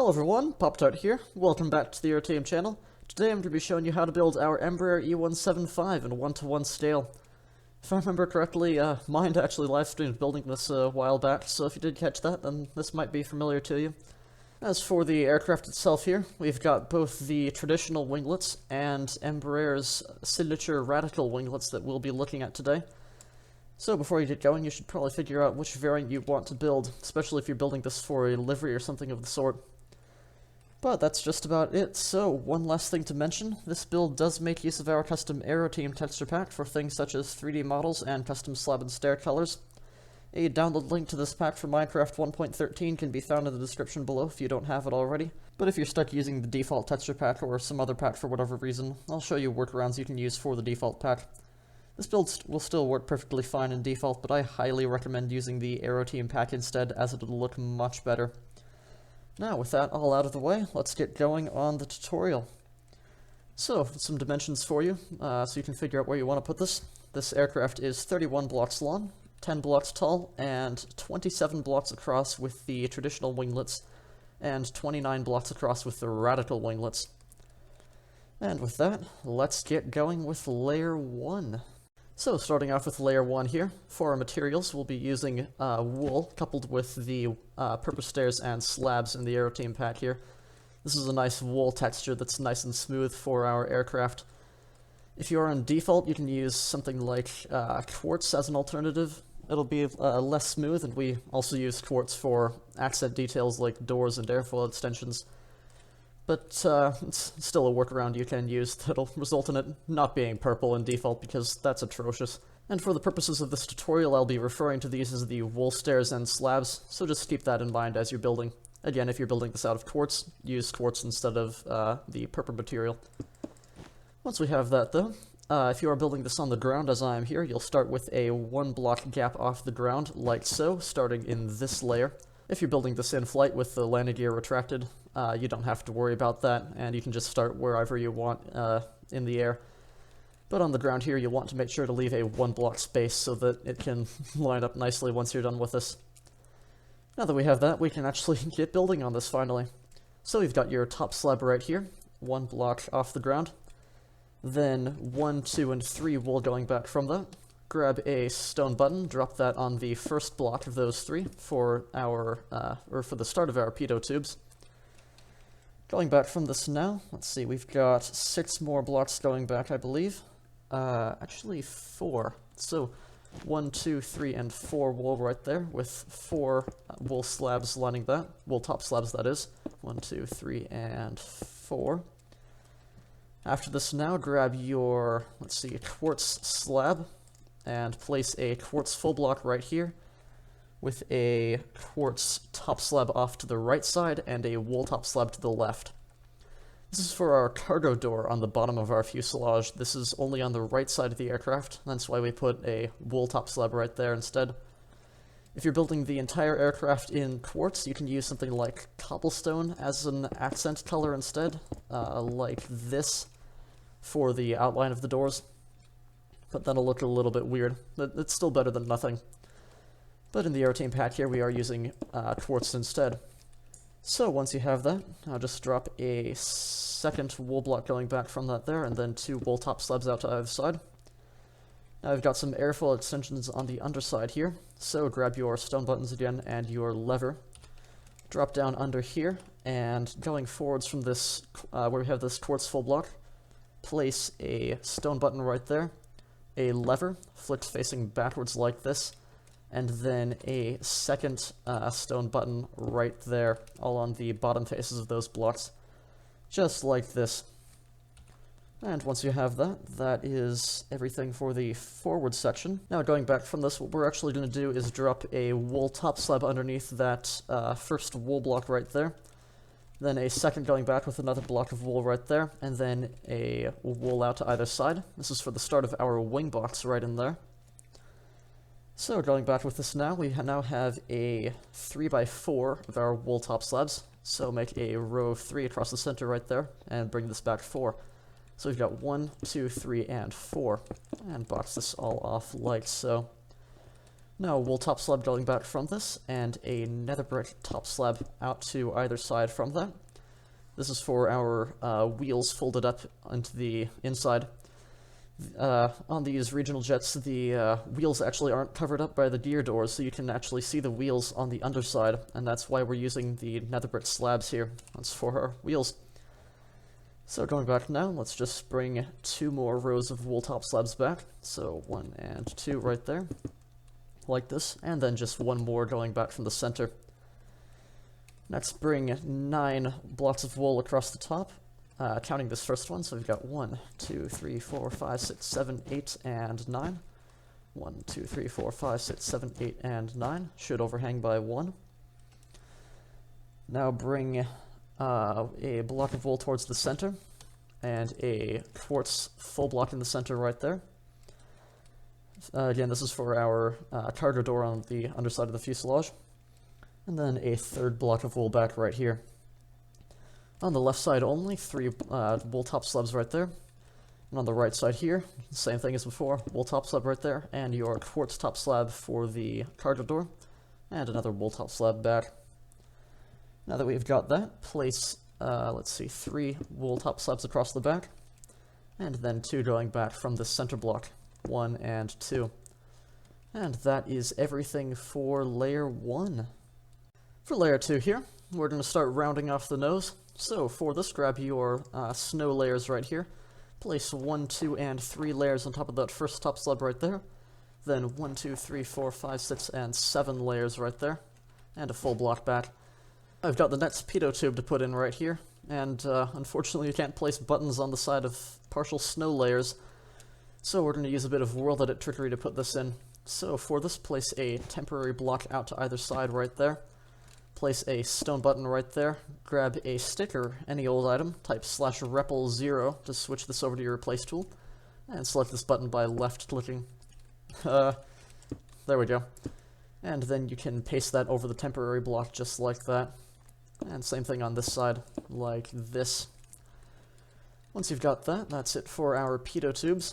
Hello everyone, Pop-Tart here. Welcome back to the Aeroteam channel. Today I'm going to be showing you how to build our Embraer E175 in 1:1 scale. If I remember correctly, Mind actually live-streamed building this a while back, so if you did catch that, then this might be familiar to you. As for the aircraft itself here, we've got both the traditional winglets and Embraer's signature radical winglets that we'll be looking at today. So before you get going, you should probably figure out which variant you want to build, especially if you're building this for a livery or something of the sort. But that's just about it. So, one last thing to mention, this build does make use of our custom Aeroteam texture pack for things such as 3D models and custom slab and stair colors. A download link to this pack for Minecraft 1.13 can be found in the description below if you don't have it already. But if you're stuck using the default texture pack or some other pack for whatever reason, I'll show you workarounds you can use for the default pack. This build will still work perfectly fine in default, but I highly recommend using the Aeroteam pack instead, as it'll look much better. Now, with that all out of the way, let's get going on the tutorial. So, some dimensions for you, so you can figure out where you want to put this. This aircraft is 31 blocks long, 10 blocks tall, and 27 blocks across with the traditional winglets, and 29 blocks across with the radical winglets. And with that, let's get going with Layer 1. So, starting off with Layer 1 here, for our materials we'll be using wool coupled with the purpose stairs and slabs in the Aeroteam pack here. This is a nice wool texture that's nice and smooth for our aircraft. If you are on default, you can use something like quartz as an alternative. It'll be less smooth, and we also use quartz for accent details like doors and airfoil extensions. But it's still a workaround you can use that'll result in it not being purple in default, because that's atrocious. And for the purposes of this tutorial, I'll be referring to these as the wool stairs and slabs, so just keep that in mind as you're building. Again, if you're building this out of quartz, use quartz instead of the purple material. Once we have that though, if you are building this on the ground as I am here, you'll start with a 1 block gap off the ground, like so, starting in this layer. If you're building this in flight with the landing gear retracted, you don't have to worry about that, and you can just start wherever you want in the air. But on the ground here, you'll want to make sure to leave a 1 block space so that it can line up nicely once you're done with this. Now that we have that, we can actually get building on this finally. So we've got your top slab right here, 1 block off the ground. Then 1, 2, and 3 wool going back from that. Grab a stone button, drop that on the first block of those 3 for our, for the start of our pitot tubes. Going back from this now, let's see, we've got 6 more blocks going back, I believe. Actually 4. So 1, 2, 3, and 4 wool right there, with 4 wool slabs lining that. Wool top slabs, that is. 1, 2, 3, and 4. After this now, grab your, let's see, quartz slab, and place a quartz full block right here, with a quartz top slab off to the right side, and a wool top slab to the left. This is for our cargo door on the bottom of our fuselage. This is only on the right side of the aircraft, that's why we put a wool top slab right there instead. If you're building the entire aircraft in quartz, you can use something like cobblestone as an accent color instead, like this, for the outline of the doors. But that'll look a little bit weird. It's still better than nothing. But in the Aeroteam pack here, we are using quartz instead. So once you have that, I'll just drop a second wool block going back from that there, and then 2 wool top slabs out to either side. Now I've got some airfoil extensions on the underside here, so grab your stone buttons again and your lever. Drop down under here, and going forwards from this, where we have this quartz full block, place a stone button right there, a lever, flipped facing backwards like this, and then a second stone button right there, all on the bottom faces of those blocks, just like this. And once you have that, that is everything for the forward section. Now going back from this, what we're actually going to do is drop a wool top slab underneath that first wool block right there, then a second going back with another block of wool right there, and then a wool out to either side. This is for the start of our wing box right in there. So going back with this now, we now have a 3x4 of our wool top slabs. So make a row of 3 across the center right there, and bring this back 4. So we've got 1, 2, 3, and 4. And box this all off like so. Now, wool top slab going back from this, and a nether brick top slab out to either side from that. This is for our wheels folded up into the inside. On these regional jets, the wheels actually aren't covered up by the gear doors, so you can actually see the wheels on the underside, and that's why we're using the nether brick slabs here. That's for our wheels. So going back now, let's just bring 2 more rows of wool top slabs back. So 1 and 2 right there, like this, and then just 1 more going back from the center. Let's bring 9 blocks of wool across the top, counting this first one. So we've got 1, 2, 3, 4, 5, 6, 7, 8, and 9. 1, 2, 3, 4, 5, 6, 7, 8, and 9. Should overhang by 1. Now bring a block of wool towards the center, and a quartz full block in the center right there. Again, this is for our cargo door on the underside of the fuselage. And then a 3rd block of wool back right here. On the left side only, 3 wool top slabs right there. And on the right side here, same thing as before, wool top slab right there, and your quartz top slab for the cargo door, and another wool top slab back. Now that we've got that, place, let's see, 3 wool top slabs across the back, and then 2 going back from the center block, 1 and 2. And that is everything for layer 1. For layer 2 here, we're going to start rounding off the nose. So for this, grab your snow layers right here. Place 1, 2, and 3 layers on top of that first top slab right there. Then 1, 2, 3, 4, 5, 6, and 7 layers right there. And a full block back. I've got the next pitot tube to put in right here, and unfortunately you can't place buttons on the side of partial snow layers, so we're going to use a bit of world edit trickery to put this in. So for this, place a temporary block out to either side right there, place a stone button right there, grab a sticker, any old item, type /repl0 to switch this over to your replace tool, and select this button by left clicking. There we go. And then you can paste that over the temporary block just like that. And same thing on this side, like this. Once you've got that, that's it for our pitot tubes.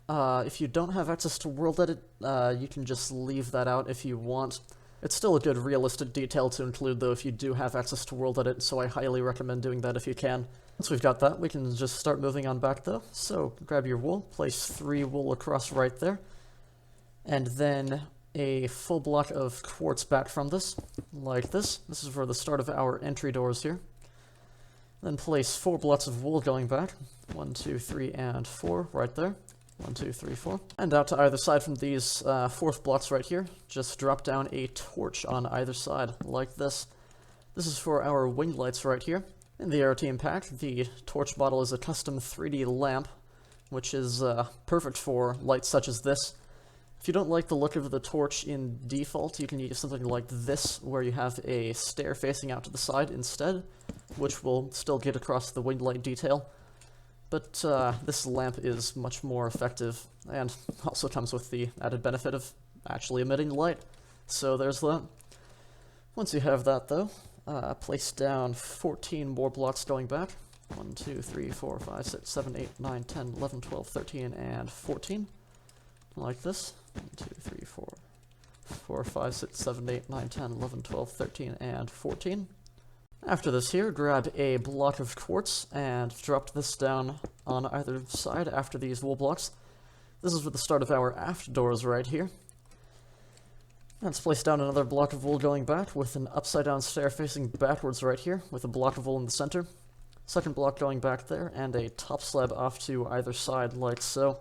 If you don't have access to world edit, you can just leave that out if you want. It's still a good realistic detail to include though if you do have access to world edit, so I highly recommend doing that if you can. Once we've got that, we can just start moving on back though. So grab your wool, place 3 wool across right there, and then a full block of quartz back from this, like this. This is for the start of our entry doors here. Then place 4 blocks of wool going back. 1, 2, 3, and 4 right there. 1, 2, 3, 4. And out to either side from these 4th blocks right here, just drop down a torch on either side, like this. This is for our winglets right here. In the Aeroteam pack, the torch bottle is a custom 3D lamp, which is perfect for lights such as this. If you don't like the look of the torch in default, you can use something like this, where you have a stair facing out to the side instead, which will still get across the winglet detail. But this lamp is much more effective, and also comes with the added benefit of actually emitting light. So there's that. Once you have that though, place down 14 more blocks going back. 1, 2, 3, 4, 5, 6, 7, 8, 9, 10, 11, 12, 13, and 14. Like this. 1, 2, 3, 4, 4, 5, 6, 7, 8, 9, 10, 11, 12, 13, and 14. After this here, grab a block of quartz and drop this down on either side after these wool blocks. This is for the start of our aft doors right here. Let's place down another block of wool going back with an upside down stair facing backwards right here with a block of wool in the center. Second block going back there, and a top slab off to either side like so.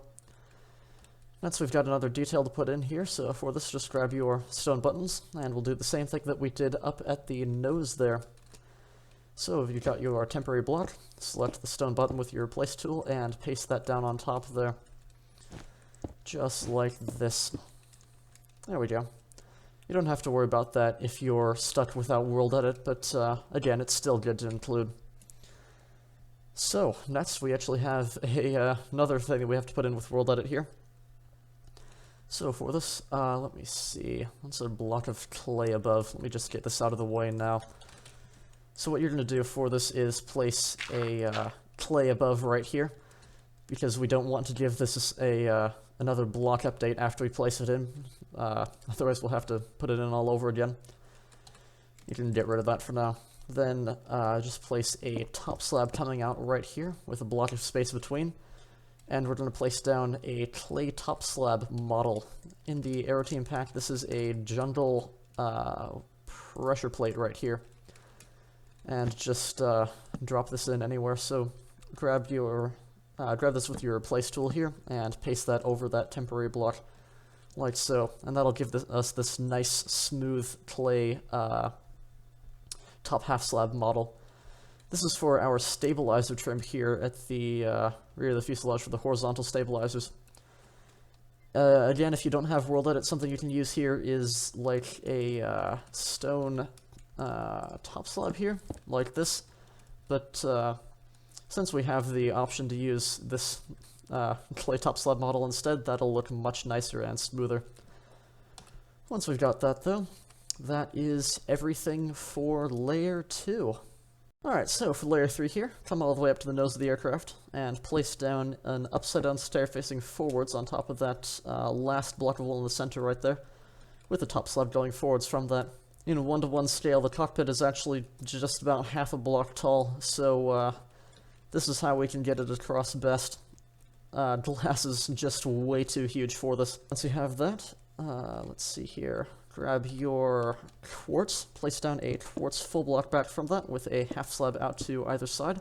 Next, we've got another detail to put in here, so for this, just grab your stone buttons, and we'll do the same thing that we did up at the nose there. So if you've got your temporary block, select the stone button with your replace tool, and paste that down on top there. Just like this. There we go. You don't have to worry about that if you're stuck without world edit, but again, it's still good to include. So, next we actually have another thing that we have to put in with world edit here. So for this, let me see, that's a block of clay above. Let me just get this out of the way now. So what you're going to do for this is place a clay above right here, because we don't want to give this another block update after we place it in. otherwise we'll have to put it in all over again. You can get rid of that for now. Then just place a top slab coming out right here with a block of space between. And we're going to place down a clay top slab model. In the Aeroteam pack, this is a jungle pressure plate right here. And just drop this in anywhere. So grab this with your place tool here and paste that over that temporary block, like so. And that'll give us this nice, smooth clay top half slab model. This is for our stabilizer trim here at the rear of the fuselage for the horizontal stabilizers. Again, if you don't have World Edit, something you can use here is like a stone top slab here, like this. But since we have the option to use this clay top slab model instead, that'll look much nicer and smoother. Once we've got that though, that is everything for layer 2. Alright, so for layer 3 here, come all the way up to the nose of the aircraft, and place down an upside-down stair facing forwards on top of that last block of wool in the center right there, with the top slab going forwards from that. In a 1-to-1 scale, the cockpit is actually just about half a block tall, so this is how we can get it across best. Glass is just way too huge for this. Once you have that, let's see here. Grab your quartz, place down a quartz full block back from that with a half slab out to either side.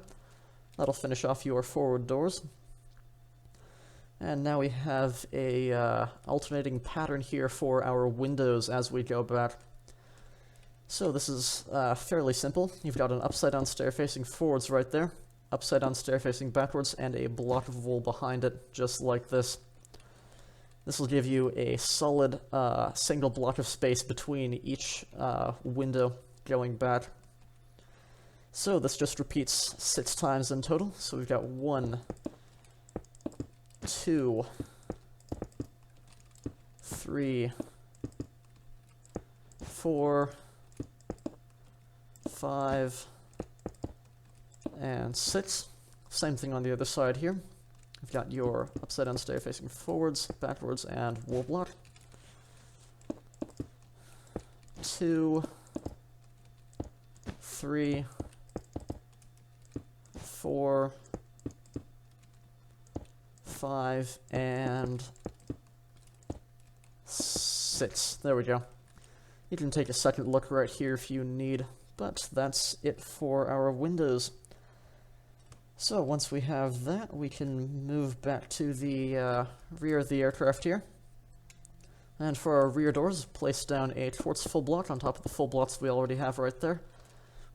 That'll finish off your forward doors. And now we have a alternating pattern here for our windows as we go back. So this is fairly simple. You've got an upside down stair facing forwards right there, upside down stair facing backwards, and a block of wool behind it, just like this. This will give you a solid single block of space between each window going back. So this just repeats 6 times in total. So we've got 1, 2, 3, 4, 5, and 6. Same thing on the other side here. You've got your upside down stair facing forwards, backwards, and wool block. 2, 3, 4, 5, and 6. There we go. You can take a second look right here if you need, but that's it for our windows. So once we have that, we can move back to the rear of the aircraft here. And for our rear doors, place down a quartz full block on top of the full blocks we already have right there,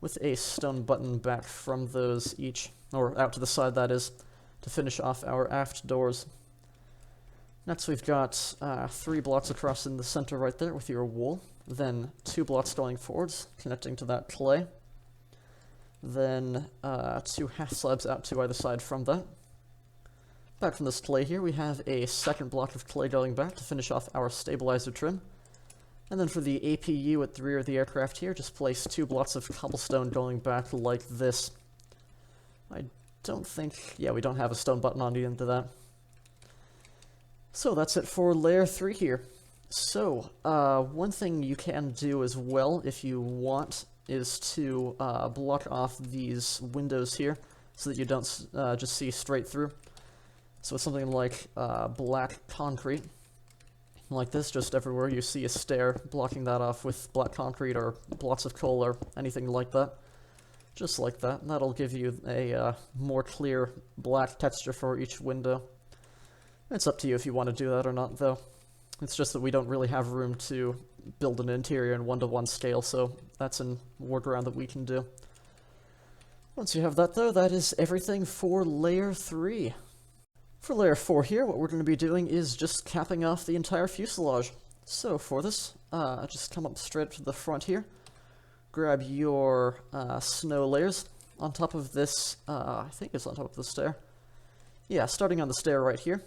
with a stone button back from those each, or out to the side that is, to finish off our aft doors. Next we've got 3 blocks across in the center right there with your wool, then 2 blocks going forwards, connecting to that clay. Then 2 half slabs out to either side from that. Back from this clay here, we have a second block of clay going back to finish off our stabilizer trim. And then for the APU at the rear of the aircraft here, just place 2 blocks of cobblestone going back like this. I don't think... yeah, we don't have a stone button on the end of that. So that's it for layer 3 here. So, one thing you can do as well, if you want, is to block off these windows here so that you don't just see straight through. So it's something like black concrete, like this, just everywhere you see a stair, blocking that off with black concrete or blocks of coal or anything like that. Just like that, and that'll give you a more clear black texture for each window. It's up to you if you want to do that or not, though. It's just that we don't really have room to build an interior in 1-to-1 scale, so that's a workaround that we can do. Once you have that, though, that is everything for layer 3. For layer 4 here, what we're going to be doing is just capping off the entire fuselage. So for this, just come up straight to the front here, grab your snow layers on top of this, I think it's on top of the stair. Yeah, starting on the stair right here.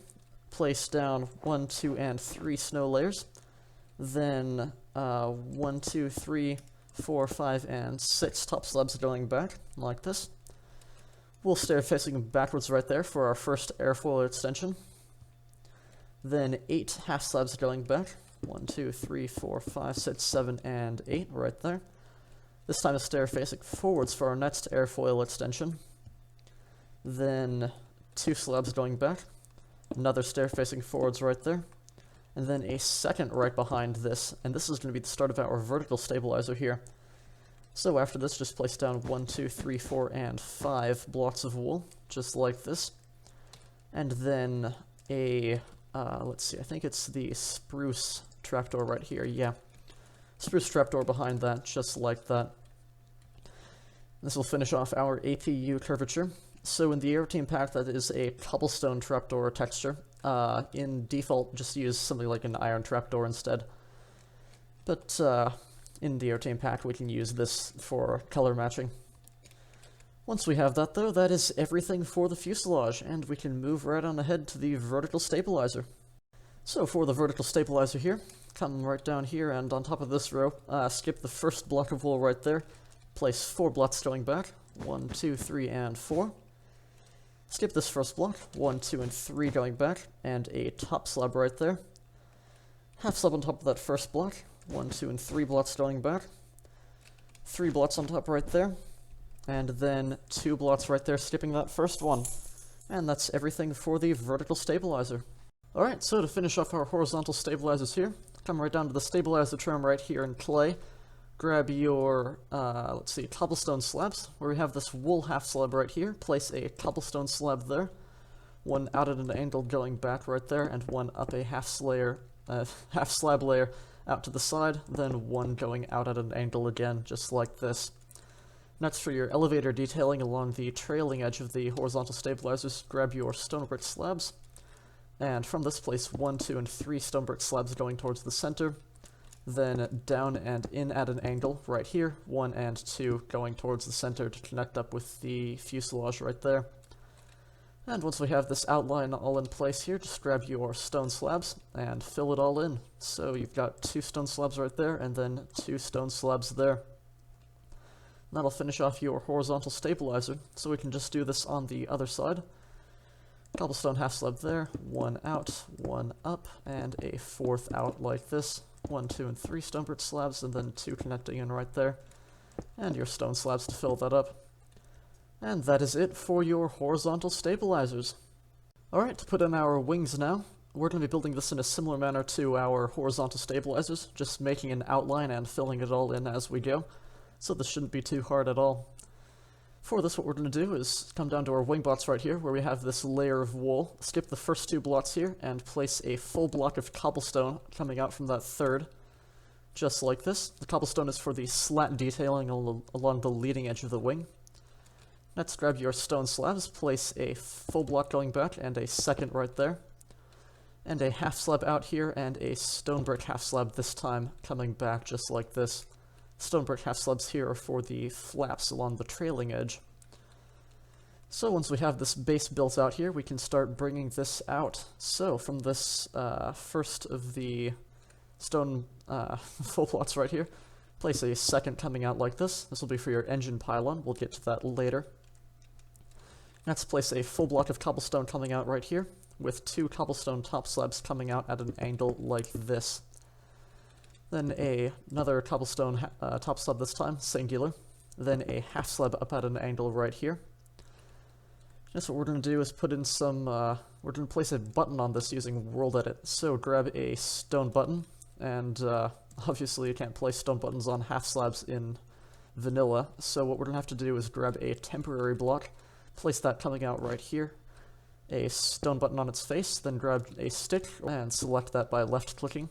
Place down 1, 2, and 3 snow layers. Then 1, 2, 3, 4, 5, and 6 top slabs going back, like this. We'll stair facing backwards right there for our first airfoil extension. Then 8 half slabs going back, 1, 2, 3, 4, 5, 6, 7, and 8 right there. This time a stair facing forwards for our next airfoil extension. Then 2 slabs going back. Another stair facing forwards right there. And then a second right behind this, and this is going to be the start of our vertical stabilizer here. So after this, just place down 1, 2, 3, 4, and 5 blocks of wool, just like this. And then a, let's see, I think it's the spruce trapdoor right here, yeah. Spruce trapdoor behind that, just like that. This will finish off our APU curvature. So in the Aeroteam pack, that is a cobblestone trapdoor texture. In default, just use something like an iron trapdoor instead. But in the Aeroteam pack, we can use this for color matching. Once we have that, though, that is everything for the fuselage, and we can move right on ahead to the vertical stabilizer. So for the vertical stabilizer here, come right down here, and on top of this row, skip the first block of wool right there. Place 4 blocks going back, 1, 2, 3, and 4. Skip this first block, 1, 2, and 3 going back, and a top slab right there. Half slab on top of that first block, 1, 2, and 3 blocks going back. 3 blocks on top right there, and then 2 blocks right there skipping that first one. And that's everything for the vertical stabilizer. Alright, so to finish off our horizontal stabilizers here, come right down to the stabilizer trim right here in clay. Grab your, let's see, cobblestone slabs, where we have this wool half slab right here. Place a cobblestone slab there, 1 out at an angle going back right there, and 1 up a half slab layer out to the side, then 1 going out at an angle again, just like this. Next, for your elevator detailing along the trailing edge of the horizontal stabilizers, grab your stone brick slabs, and from this place 1, 2, and 3 stone brick slabs going towards the center. Then down and in at an angle right here, 1 and 2 going towards the center to connect up with the fuselage right there. And once we have this outline all in place here, just grab your stone slabs and fill it all in. So you've got 2 stone slabs right there, and then 2 stone slabs there. That'll finish off your horizontal stabilizer, so we can just do this on the other side. Cobblestone half slab there, 1 out, 1 up, and a 4th out like this. 1, 2, and 3 stone brick slabs, and then 2 connecting in right there. And your stone slabs to fill that up. And that is it for your horizontal stabilizers. Alright, to put in our wings now, we're going to be building this in a similar manner to our horizontal stabilizers, just making an outline and filling it all in as we go. So this shouldn't be too hard at all. For this, what we're going to do is come down to our wing box right here, where we have this layer of wool, skip the first 2 blocks here, and place a full block of cobblestone coming out from that third, just like this. The cobblestone is for the slat detailing along the leading edge of the wing. Next, grab your stone slabs, place a full block going back, and a second right there, and a half slab out here, and a stone brick half slab this time coming back, just like this. Stone brick half slabs here are for the flaps along the trailing edge. So once we have this base built out here, we can start bringing this out. So from this first of the stone full blocks right here, place a second coming out like this. This will be for your engine pylon. We'll get to that later. Next, place a full block of cobblestone coming out right here, with 2 cobblestone top slabs coming out at an angle like this. Then another cobblestone top slab this time, singular. Then a half slab up at an angle right here. Just what we're going to do is put in some, we're going to place a button on this using World Edit. So grab a stone button, and obviously you can't place stone buttons on half slabs in vanilla, so what we're going to have to do is grab a temporary block, place that coming out right here, a stone button on its face, then grab a stick and select that by left-clicking.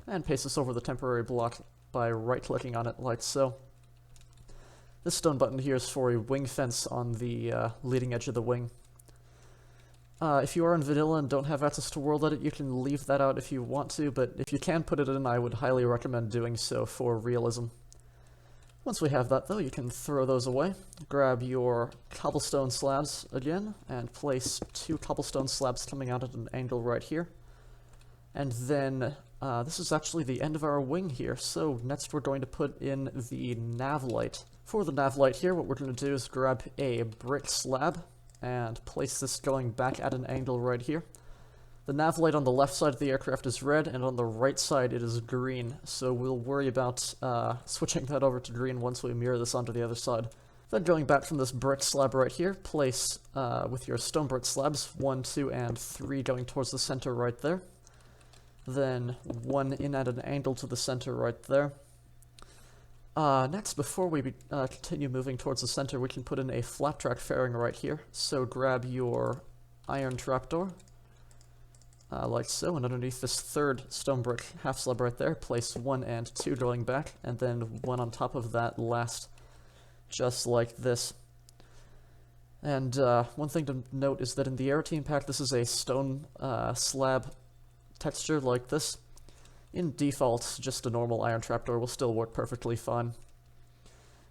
And paste this over the temporary block by right-clicking on it, like so. This stone button here is for a wing fence on the leading edge of the wing. If you are in vanilla and don't have access to World Edit, you can leave that out if you want to, but if you can put it in, I would highly recommend doing so for realism. Once we have that, though, you can throw those away. Grab your cobblestone slabs again, and place 2 cobblestone slabs coming out at an angle right here. And then this is actually the end of our wing here, so next we're going to put in the nav light. For the nav light here, what we're going to do is grab a brick slab and place this going back at an angle right here. The nav light on the left side of the aircraft is red, and on the right side it is green, so we'll worry about switching that over to green once we mirror this onto the other side. Then going back from this brick slab right here, place with your stone brick slabs 1, 2, and 3 going towards the center right there. Then 1 in at an angle to the center right there. Next, before we continue moving towards the center, we can put in a flat track fairing right here. So grab your iron trapdoor, like so, and underneath this third stone brick half slab right there, place 1 and 2 going back, and then 1 on top of that last, just like this. And one thing to note is that in the Aeroteam pack, this is a stone slab texture like this. In default, just a normal iron trapdoor will still work perfectly fine.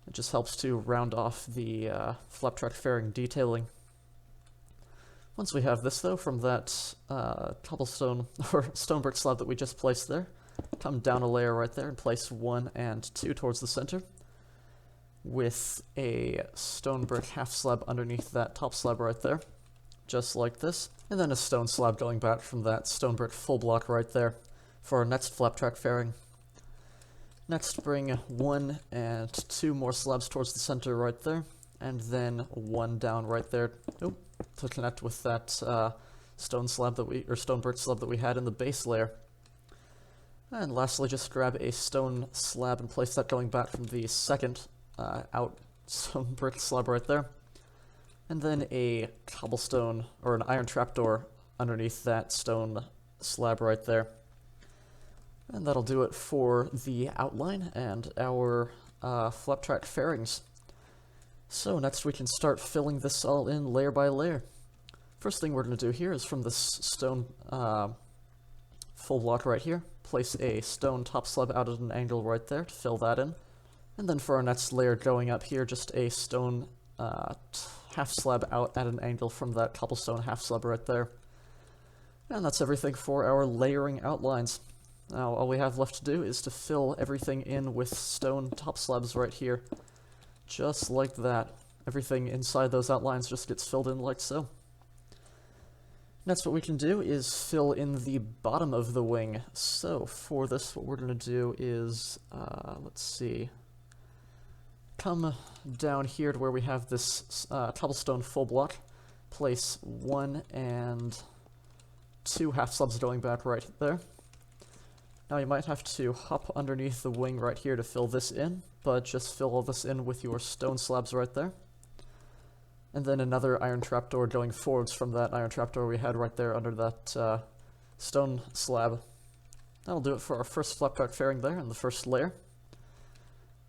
It just helps to round off the flap track fairing detailing. Once we have this though, from that cobblestone or stone brick slab that we just placed there, come down a layer right there and place 1 and 2 towards the center, with a stone brick half slab underneath that top slab right there, just like this, and then a stone slab going back from that stone brick full block right there for our next flap track fairing. Next, bring 1 and 2 more slabs towards the center right there, and then 1 down right there to connect with that stone brick slab that we had in the base layer. And lastly, just grab a stone slab and place that going back from the second out stone brick slab right there, and then a cobblestone or an iron trapdoor underneath that stone slab right there. And that'll do it for the outline and our flap track fairings. So next we can start filling this all in layer by layer. First thing we're going to do here is from this stone full block right here, place a stone top slab out at an angle right there to fill that in. And then for our next layer going up here, just a stone half slab out at an angle from that cobblestone half slab right there. And that's everything for our layering outlines. Now all we have left to do is to fill everything in with stone top slabs right here. Just like that. Everything inside those outlines just gets filled in like so. Next, what we can do is fill in the bottom of the wing. So for this, what we're going to do is, let's see, come down here to where we have this cobblestone full block, place 1 and 2 half slabs going back right there. Now you might have to hop underneath the wing right here to fill this in, but just fill all this in with your stone slabs right there. And then another iron trapdoor going forwards from that iron trapdoor we had right there under that stone slab. That'll do it for our first flap track fairing there in the first layer.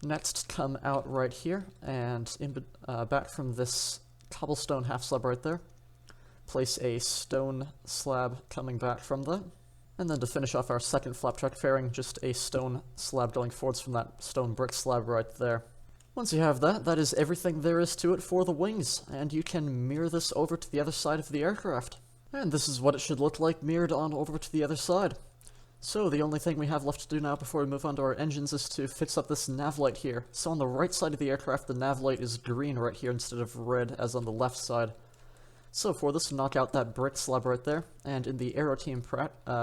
Next, come out right here and back from this cobblestone half slab right there, place a stone slab coming back from that. And then to finish off our second flap track fairing, just a stone slab going forwards from that stone brick slab right there. Once you have that, that is everything there is to it for the wings, and you can mirror this over to the other side of the aircraft. And this is what it should look like mirrored on over to the other side. So the only thing we have left to do now before we move on to our engines is to fix up this nav light here. So on the right side of the aircraft, the nav light is green right here instead of red as on the left side. So for this, knock out that brick slab right there, and in the Aeroteam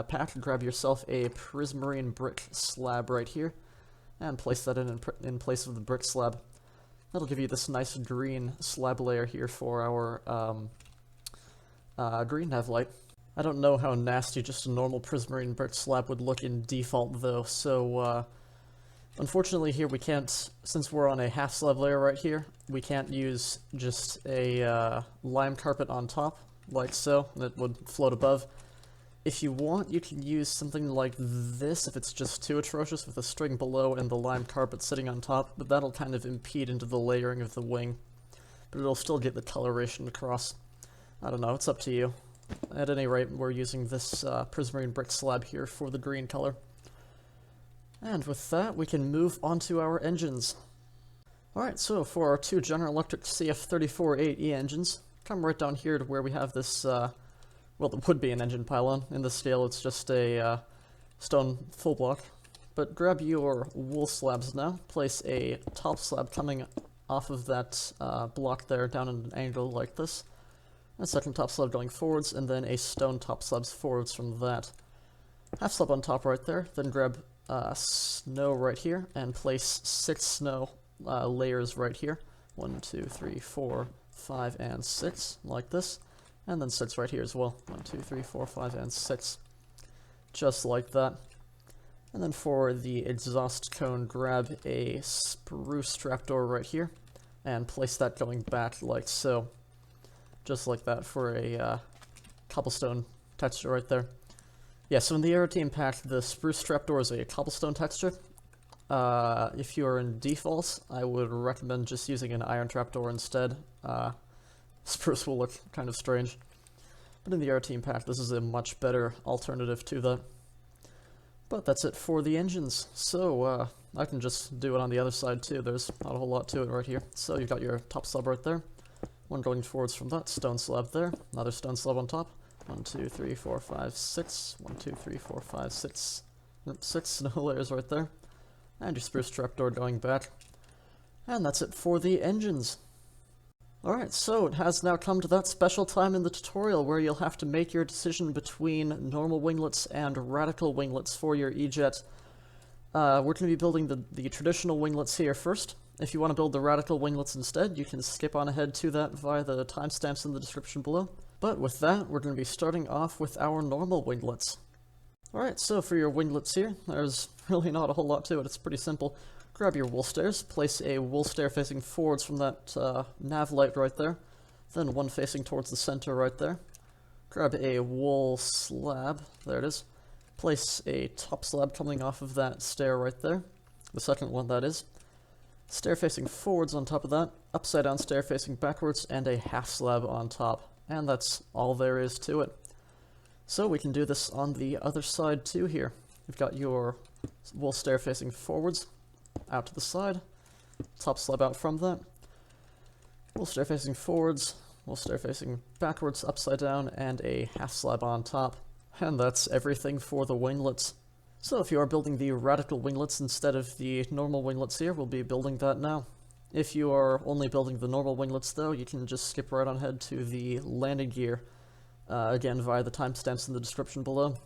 pack, grab yourself a prismarine brick slab right here, and place that in place of the brick slab. That'll give you this nice green slab layer here for our green nav light. I don't know how nasty just a normal prismarine brick slab would look in default though, so unfortunately here we can't, since we're on a half slab layer right here, we can't use just a lime carpet on top, like so, that would float above. If you want, you can use something like this if it's just too atrocious with a string below and the lime carpet sitting on top, but that'll kind of impede into the layering of the wing. But it'll still get the coloration across. I don't know, it's up to you. At any rate, we're using this prismarine brick slab here for the green color. And with that, we can move on to our engines. Alright, so for our 2 General Electric CF34-8E engines, come right down here to where we have this, well, it would be an engine pylon. In this scale, it's just a stone full block. But grab your wool slabs now, place a top slab coming off of that block there down at an angle like this. a second top slab going forwards, and then a stone top slabs forwards from that. Half slab on top right there, then grab snow right here, and place 6 snow layers right here. 1, 2, 3, 4, 5, and 6, like this. And then 6 right here as well. 1, 2, 3, 4, 5, and 6. Just like that. And then for the exhaust cone, grab a spruce trapdoor right here, and place that going back like so. Just like that for a cobblestone texture right there. Yeah, so in the Aeroteam pack, the spruce trapdoor is a cobblestone texture. If you're in default, I would recommend just using an iron trapdoor instead. Spruce will look kind of strange. But in the Aeroteam pack, this is a much better alternative to that. But that's it for the engines. So, I can just do it on the other side too. There's not a whole lot to it right here. So you've got your top slab right there. One going forwards from that, stone slab there. Another stone slab on top. 1, 2, 3, 4, 5, 6. 1, 2, 3, 4, 5, 6. 6 snow layers right there. And your spruce trapdoor going back. And that's it for the engines. Alright, so it has now come to that special time in the tutorial where you'll have to make your decision between normal winglets and radical winglets for your E-Jet. We're going to be building the traditional winglets here first. If you want to build the radical winglets instead, you can skip on ahead to that via the timestamps in the description below. But with that, we're going to be starting off with our normal winglets. Alright, so for your winglets here, there's really not a whole lot to it, it's pretty simple. Grab your wool stairs, place a wool stair facing forwards from that nav light right there, then one facing towards the center right there. Grab a wool slab, there it is. Place a top slab coming off of that stair right there, the second one that is. Stair facing forwards on top of that, upside down stair facing backwards, and a half slab on top. And that's all there is to it. So we can do this on the other side too here. You've got your wool stair facing forwards, out to the side, top slab out from that, wool stair facing forwards, wool stair facing backwards, upside down, and a half slab on top. And that's everything for the winglets. So if you are building the radical winglets instead of the normal winglets here, we'll be building that now. If you are only building the normal winglets though, you can just skip right on ahead to the landing gear, again via the timestamps in the description below.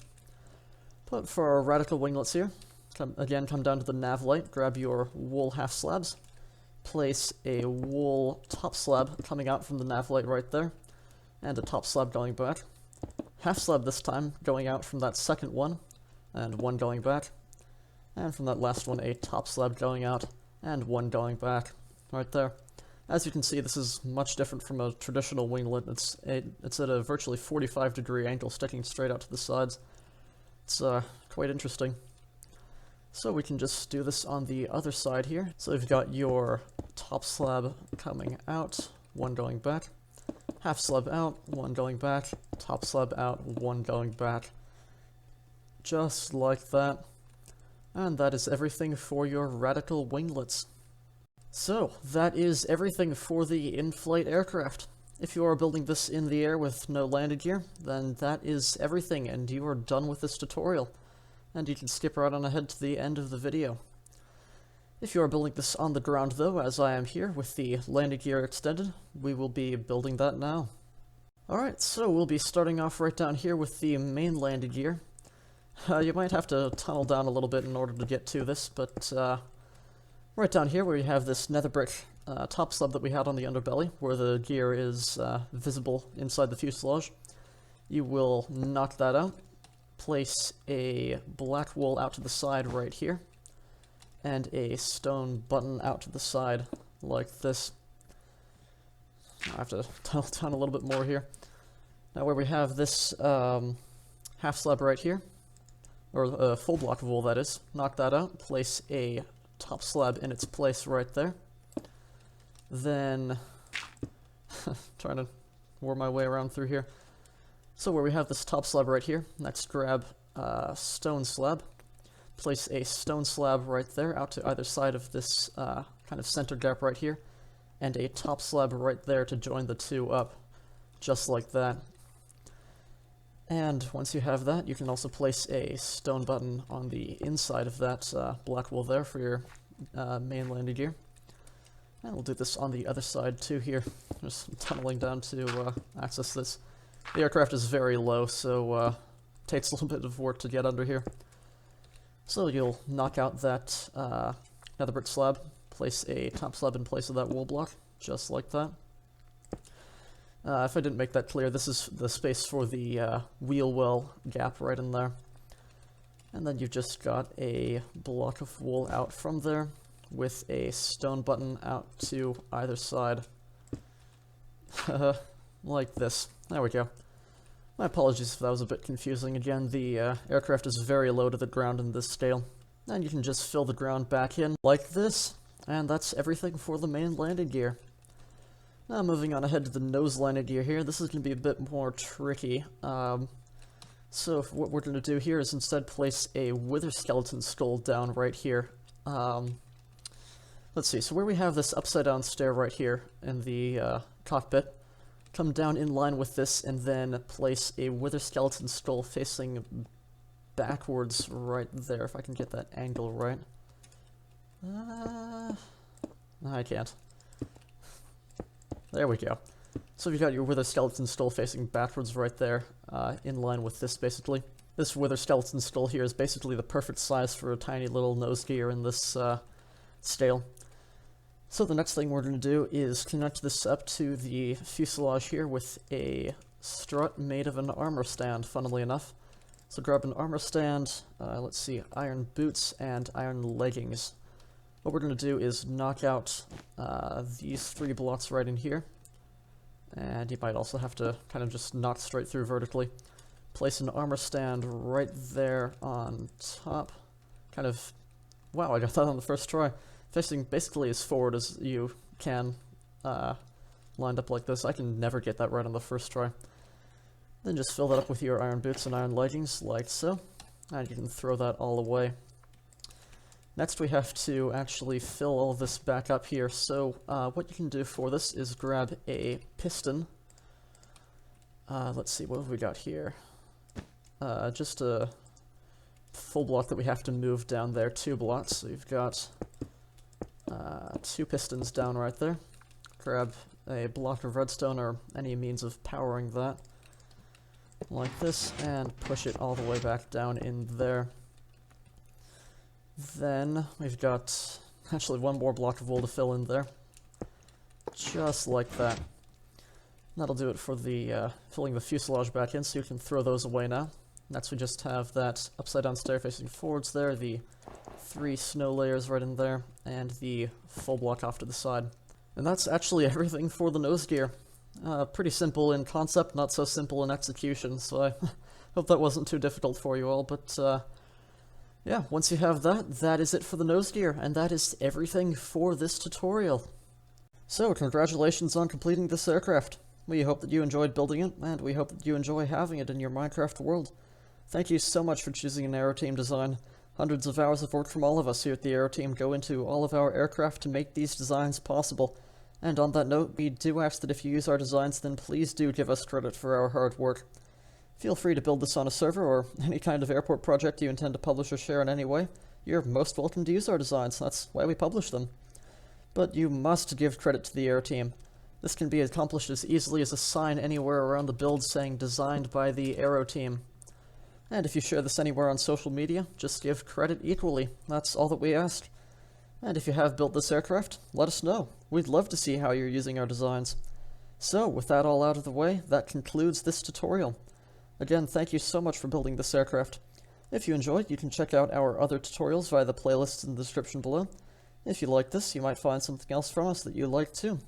But for our radical winglets here, come down to the nav light, grab your wool half slabs, place a wool top slab coming out from the nav light right there, and a top slab going back. Half slab this time going out from that second one, and one going back. And from that last one, a top slab going out, and one going back, right there. As you can see, this is much different from a traditional winglet. It's at a virtually 45-degree angle sticking straight out to the sides. It's quite interesting. So we can just do this on the other side here. So you've got your top slab coming out, one going back, half slab out, one going back, top slab out, one going back. Just like that. And that is everything for your radical winglets. So, that is everything for the in-flight aircraft. If you are building this in the air with no landing gear, then that is everything and you are done with this tutorial. And you can skip right on ahead to the end of the video. If you are building this on the ground though, as I am here with the landing gear extended, we will be building that now. Alright, so we'll be starting off right down here with the main landing gear. You might have to tunnel down a little bit in order to get to this, but right down here where you have this nether brick top slab that we had on the underbelly, where the gear is visible inside the fuselage, you will knock that out, place a black wool out to the side right here, and a stone button out to the side like this. I have to tunnel down a little bit more here. Now where we have this half slab right here, or a full block of wool that is, knock that out, place a top slab in its place right there. Then, trying to worm my way around through here. So where we have this top slab right here, next grab a stone slab, place a stone slab right there out to either side of this kind of center gap right here, and a top slab right there to join the two up, just like that. And once you have that, you can also place a stone button on the inside of that black wool there for your main landing gear. And we'll do this on the other side too here. Just tunneling down to access this. The aircraft is very low, so takes a little bit of work to get under here. So you'll knock out that nether brick slab, place a top slab in place of that wool block, just like that. If I didn't make that clear, this is the space for the wheel well gap right in there. And then you've just got a block of wool out from there with a stone button out to either side. Like this. There we go. My apologies if that was a bit confusing. Again, the aircraft is very low to the ground in this scale. And you can just fill the ground back in like this. And that's everything for the main landing gear. Now moving on ahead to the nose landing gear here. This is going to be a bit more tricky. So what we're going to do here is instead place a wither skeleton skull down right here. Let's see, so where we have this upside down stair right here in the cockpit, come down in line with this and then place a wither skeleton skull facing backwards right there, if I can get that angle right. No, I can't. There we go. So you've got your wither skeleton skull facing backwards right there, in line with this basically. This wither skeleton skull here is basically the perfect size for a tiny little nose gear in this scale. So the next thing we're going to do is connect this up to the fuselage here with a strut made of an armor stand, funnily enough. So grab an armor stand, let's see, iron boots and iron leggings. What we're going to do is knock out these 3 blocks right in here. And you might also have to kind of just knock straight through vertically. Place an armor stand right there on top. Kind of, wow, I got that on the first try. Facing basically as forward as you can, lined up like this. I can never get that right on the first try. Then just fill that up with your iron boots and iron leggings, like so. And you can throw that all away. Next we have to actually fill all this back up here. So what you can do for this is grab a piston. Let's see, what have we got here? Just a full block that we have to move down there, 2 blocks. So you've got 2 pistons down right there. Grab a block of redstone or any means of powering that, like this, and push it all the way back down in there. Then we've got actually 1 more block of wool to fill in there, just like that. That'll do it for the filling the fuselage back in, so you can throw those away now. Next we just have that upside down stair facing forwards there, the 3 snow layers right in there, and the full block off to the side. And that's actually everything for the nose gear. Pretty simple in concept, not so simple in execution, so I hope that wasn't too difficult for you all, but yeah, once you have that, that is it for the nose gear, and that is everything for this tutorial. So, congratulations on completing this aircraft. We hope that you enjoyed building it, and we hope that you enjoy having it in your Minecraft world. Thank you so much for choosing an Aeroteam design. Hundreds of hours of work from all of us here at the Aeroteam go into all of our aircraft to make these designs possible. And on that note, we do ask that if you use our designs, then please do give us credit for our hard work. Feel free to build this on a server or any kind of airport project you intend to publish or share in any way. You're most welcome to use our designs, that's why we publish them. But you must give credit to the Aeroteam. This can be accomplished as easily as a sign anywhere around the build saying designed by the Aeroteam. And if you share this anywhere on social media, just give credit equally. That's all that we ask. And if you have built this aircraft, let us know. We'd love to see how you're using our designs. So, with that all out of the way, that concludes this tutorial. Again, thank you so much for building this aircraft. If you enjoyed, you can check out our other tutorials via the playlists in the description below. If you like this, you might find something else from us that you like too.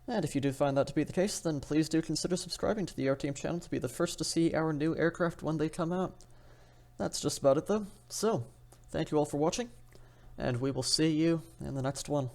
And if you do find that to be the case, then please do consider subscribing to the Aeroteam channel to be the first to see our new aircraft when they come out. That's just about it though. So, thank you all for watching, and we will see you in the next one.